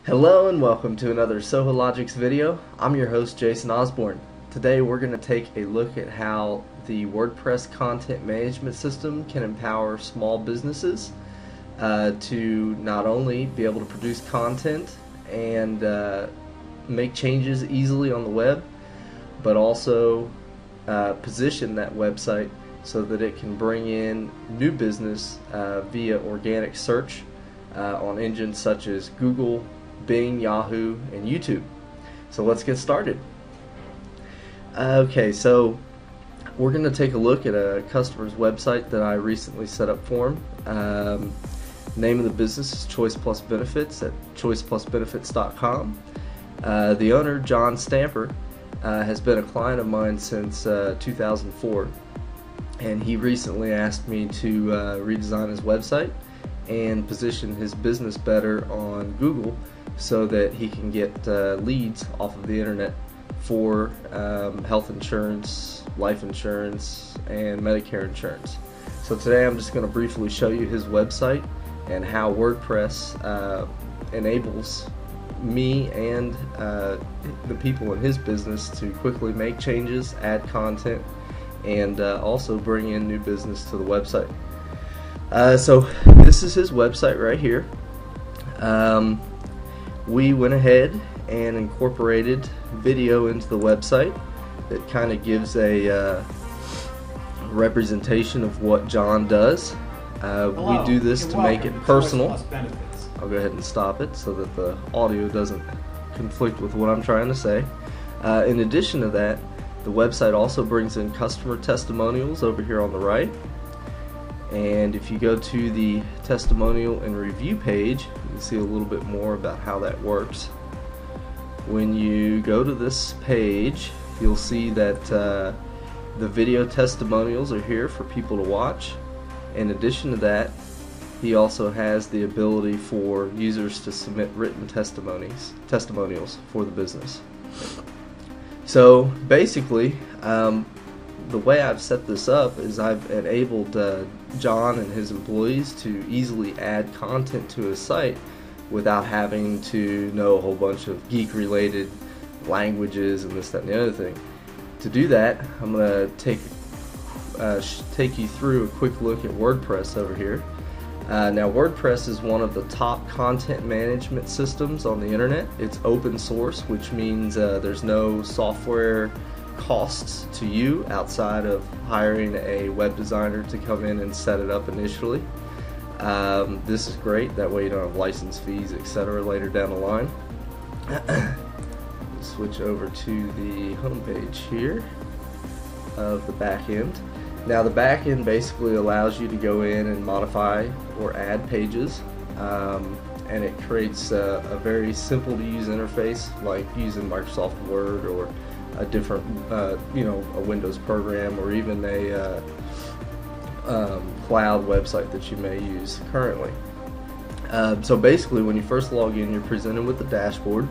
Hello and welcome to another SohoLogix video. I'm your host Jason Osborne. Today we're going to take a look at how the WordPress content management system can empower small businesses to not only be able to produce content and make changes easily on the web, but also position that website so that it can bring in new business via organic search on engines such as Google, Bing, Yahoo, and YouTube. So let's get started. Okay, so we're going to take a look at a customer's website that I recently set up for him. Name of the business is Choice Plus Benefits at choiceplusbenefits.com. The owner, John Stamper, has been a client of mine since 2004, and he recently asked me to redesign his website and position his business better on Google so that he can get leads off of the internet for health insurance, life insurance, and Medicare insurance. So today I'm just going to briefly show you his website and how WordPress enables me and the people in his business to quickly make changes, add content, and also bring in new business to the website. So this is his website right here. We went ahead and incorporated video into the website that kind of gives a representation of what John does. We do this to make it personal. I'll go ahead and stop it so that the audio doesn't conflict with what I'm trying to say. In addition to that, the website also brings in customer testimonials over here on the right. And if you go to the testimonial and review page, you can see a little bit more about how that works. When you go to this page, you'll see that the video testimonials are here for people to watch. In addition to that, he also has the ability for users to submit written testimonials for the business. So basically, the way I've set this up is I've enabled John and his employees to easily add content to his site without having to know a whole bunch of geek-related languages and this, that, and the other thing. To do that, I'm going to take you through a quick look at WordPress over here. Now, WordPress is one of the top content management systems on the internet. It's open source, which means there's no software costs to you outside of hiring a web designer to come in and set it up initially. This is great, that way you don't have license fees, etc. later down the line. Switch over to the home page here of the back end. Now the back end basically allows you to go in and modify or add pages, and it creates a very simple to use interface like using Microsoft Word or a different, a Windows program, or even a cloud website that you may use currently. So basically, when you first log in, you're presented with the dashboard,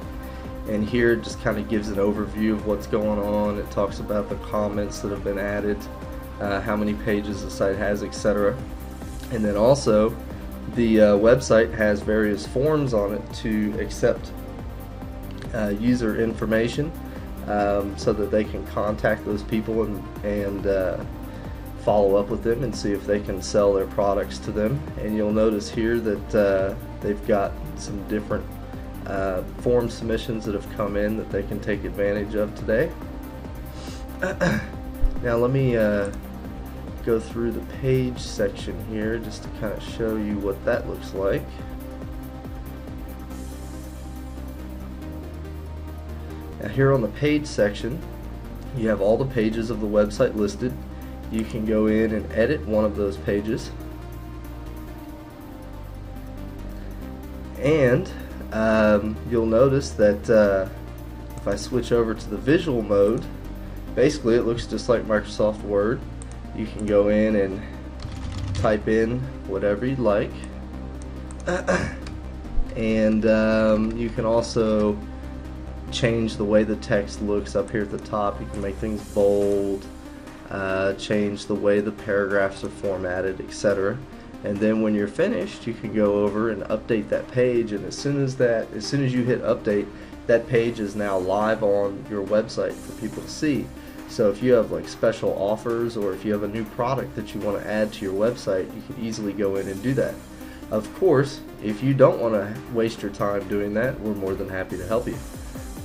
and here it just kind of gives an overview of what's going on. It talks about the comments that have been added, how many pages the site has, etc. And then also, the website has various forms on it to accept user information, so that they can contact those people and follow up with them and see if they can sell their products to them. And you'll notice here that they've got some different form submissions that have come in that they can take advantage of today. Now let me go through the page section here just to kind of show you what that looks like. Now here on the page section, you have all the pages of the website listed. You can go in and edit one of those pages. And you'll notice that if I switch over to the visual mode, basically it looks just like Microsoft Word. You can go in and type in whatever you'd like. And you can also change the way the text looks up here at the top. You can make things bold, change the way the paragraphs are formatted, etc. And then when you're finished, you can go over and update that page, and as soon as you hit update, that page is now live on your website for people to see. So if you have like special offers, or if you have a new product that you want to add to your website, you can easily go in and do that. Of course, if you don't want to waste your time doing that, we're more than happy to help you.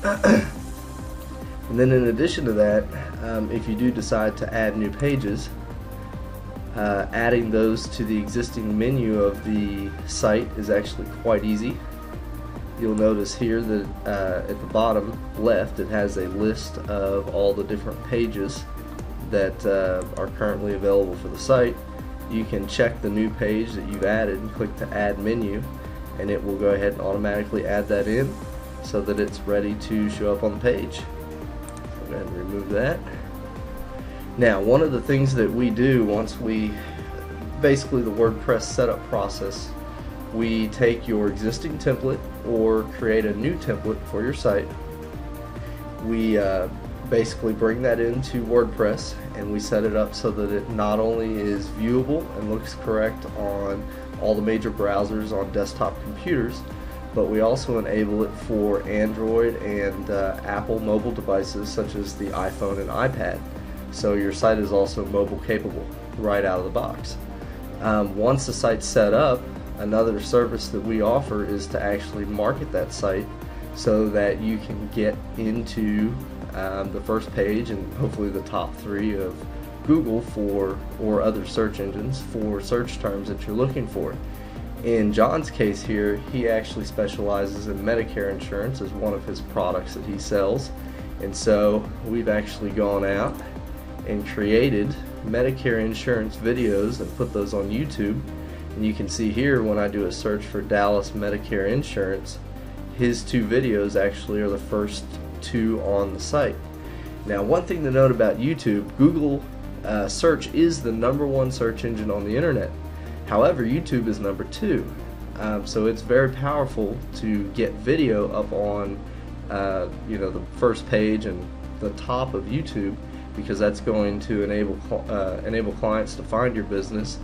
And then in addition to that, if you do decide to add new pages, adding those to the existing menu of the site is actually quite easy. You'll notice here that at the bottom left it has a list of all the different pages that are currently available for the site. You can check the new page that you've added and click to add menu, and it will go ahead and automatically add that in so that it's ready to show up on the page. Go ahead and remove that. Now, one of the things that we do once we, basically the WordPress setup process, we take your existing template or create a new template for your site. We basically bring that into WordPress and we set it up so that it not only is viewable and looks correct on all the major browsers on desktop computers, but we also enable it for Android and Apple mobile devices such as the iPhone and iPad. So your site is also mobile capable right out of the box. Once the site's set up, another service that we offer is to actually market that site so that you can get into the first page and hopefully the top 3 of Google or other search engines for search terms that you're looking for. In John's case here, he actually specializes in Medicare insurance as one of his products that he sells, and so we've actually gone out and created Medicare insurance videos and put those on YouTube. And you can see here when I do a search for Dallas Medicare insurance, his 2 videos actually are the first 2 on the site. Now, one thing to note about YouTube, Google search is the #1 search engine on the internet. However, YouTube is number 2. So it's very powerful to get video up on the first page and the top of YouTube, because that's going to enable clients to find your business.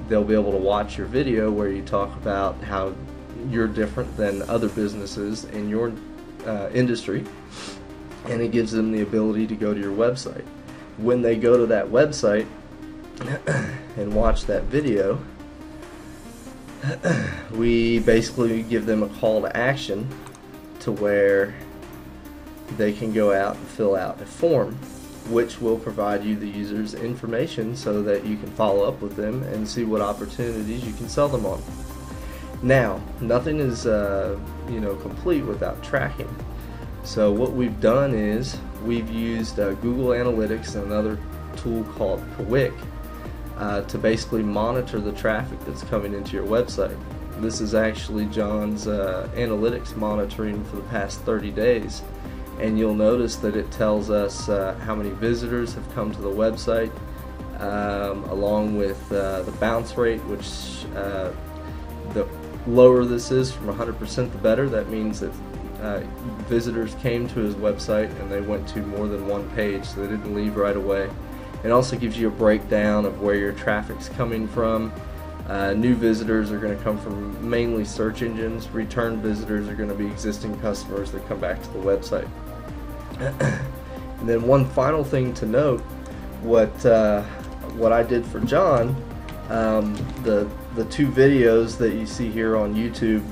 They'll be able to watch your video where you talk about how you're different than other businesses in your industry, and it gives them the ability to go to your website. When they go to that website and watch that video, we basically give them a call to action to where they can go out and fill out a form, which will provide you, the user's information, so that you can follow up with them and see what opportunities you can sell them on. Now, nothing is complete without tracking. So what we've done is we've used Google Analytics and another tool called Quick to basically monitor the traffic that's coming into your website. This is actually John's analytics monitoring for the past 30 days. And you'll notice that it tells us how many visitors have come to the website, along with the bounce rate, which the lower this is from 100%, the better. That means that visitors came to his website and they went to more than one page, so they didn't leave right away. It also gives you a breakdown of where your traffic's coming from. New visitors are going to come from mainly search engines. Return visitors are going to be existing customers that come back to the website. And then one final thing to note, what I did for John, the 2 videos that you see here on YouTube,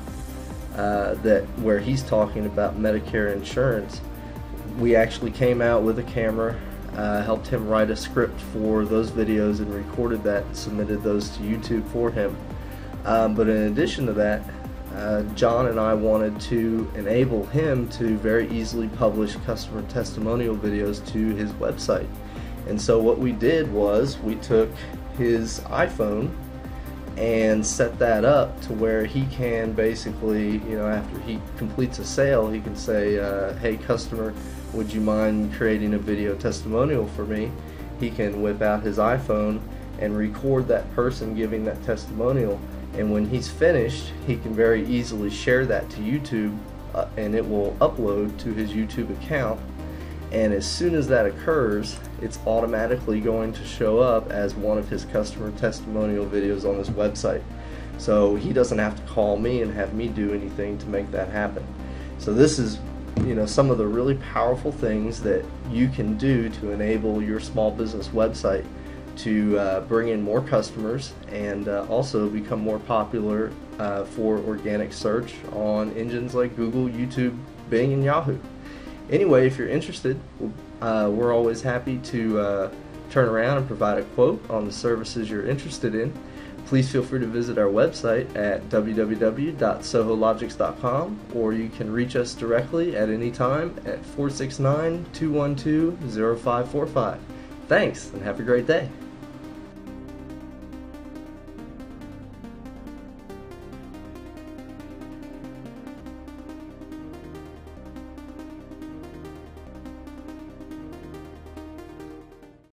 where he's talking about Medicare insurance, we actually came out with a camera, helped him write a script for those videos and recorded that and submitted those to YouTube for him. But in addition to that, John and I wanted to enable him to very easily publish customer testimonial videos to his website. And so what we did was we took his iPhone and set that up to where he can basically, after he completes a sale, he can say, hey customer, would you mind creating a video testimonial for me? He can whip out his iPhone and record that person giving that testimonial, and when he's finished, he can very easily share that to YouTube, and it will upload to his YouTube account. and as soon as that occurs, it's automatically going to show up as one of his customer testimonial videos on his website. So he doesn't have to call me and have me do anything to make that happen. So this is, some of the really powerful things that you can do to enable your small business website to bring in more customers and also become more popular for organic search on engines like Google, YouTube, Bing, and Yahoo. Anyway, if you're interested, we're always happy to turn around and provide a quote on the services you're interested in. Please feel free to visit our website at www.sohologics.com, or you can reach us directly at any time at 469-212-0545. Thanks, and have a great day.